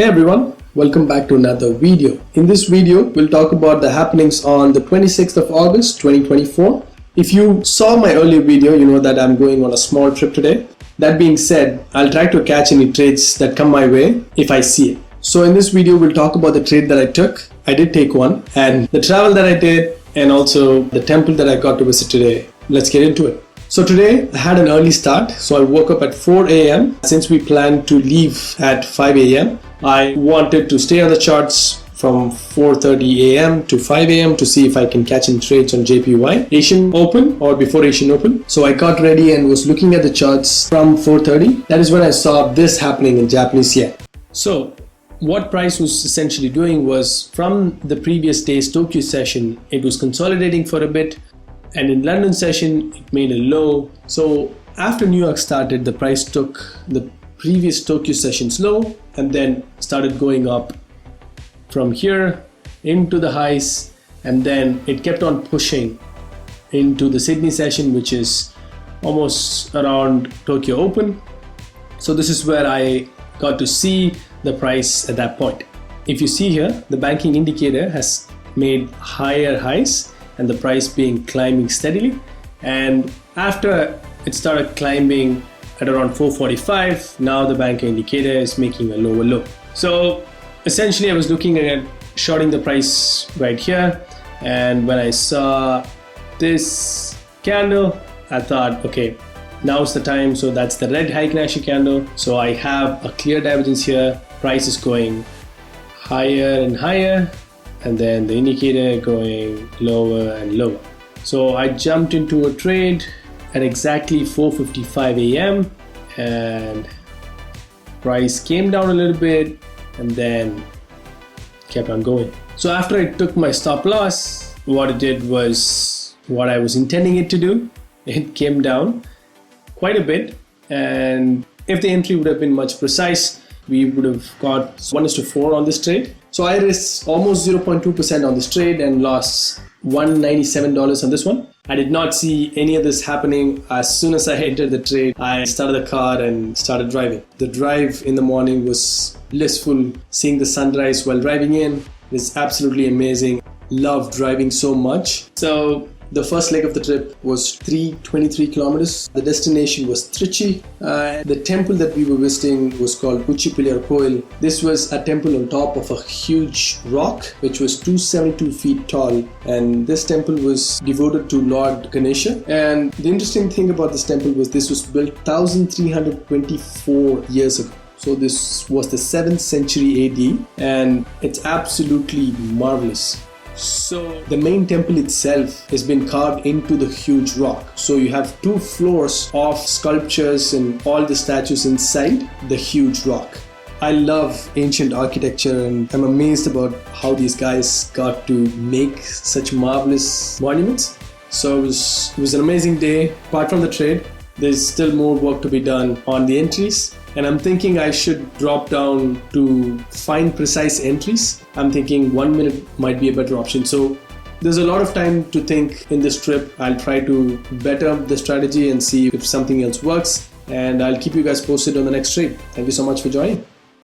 Hey everyone, welcome back to another video. In this video, we'll talk about the happenings on the 26th of August 2024. If you saw my earlier video, you know that I'm going on a small trip today. That being said, I'll try to catch any trades that come my way if I see it. So in this video, we'll talk about the trade that I took. I did take one, and the travel that I did, and also the temple that I got to visit today. Let's get into it. So today I had an early start, so I woke up at 4 a.m. Since we planned to leave at 5 a.m. I wanted to stay on the charts from 4:30 a.m. to 5 a.m. to see if I can catch any trades on JPY, Asian Open or before Asian Open. So I got ready and was looking at the charts from 4:30. That is when I saw this happening in Japanese yen. So what price was essentially doing was, from the previous day's Tokyo session, it was consolidating for a bit, and in London session it made a low. So after New York started, the price took the previous Tokyo session's low and then started going up from here into the highs, and then it kept on pushing into the Sydney session, which is almost around Tokyo Open. So this is where I got to see the price at that point. If you see here, the banking indicator has made higher highs and the price being climbing steadily, and after it started climbing at around 445, now the banker indicator is making a lower low. So essentially I was looking at shorting the price right here, and when I saw this candle, I thought, okay, now's the time. So that's the red high Ganesha candle. So I have a clear divergence here. Price is going higher and higher, and then the indicator going lower and lower. So I jumped into a trade at exactly 4:55 a.m. and price came down a little bit and then kept on going. So after I took my stop loss, what it did was what I was intending it to do. It came down quite a bit, and if the entry would have been much precise, we would have got 1:4 on this trade. So I risked almost 0.2% on this trade and lost $197 on this one. I did not see any of this happening. As soon as I entered the trade, I started the car and started driving. The drive in the morning was blissful, seeing the sunrise while driving in. It's absolutely amazing. Love driving so much. So the first leg of the trip was 323 kilometers. The destination was Trichy. The temple that we were visiting was called Uchipiliyar Koil. This was a temple on top of a huge rock, which was 272 feet tall. And this temple was devoted to Lord Ganesha. And the interesting thing about this temple was this was built 1324 years ago. So this was the 7th century AD, and it's absolutely marvelous. So the main temple itself has been carved into the huge rock. So you have 2 floors of sculptures and all the statues inside the huge rock. I love ancient architecture, and I'm amazed about how these guys got to make such marvelous monuments. So it was an amazing day. Apart from the trade, there's still more work to be done on the entries. And I'm thinking I should drop down to find precise entries. I'm thinking 1 minute might be a better option. So there's a lot of time to think in this trip. I'll try to better the strategy and see if something else works. And I'll keep you guys posted on the next trade. Thank you so much for joining.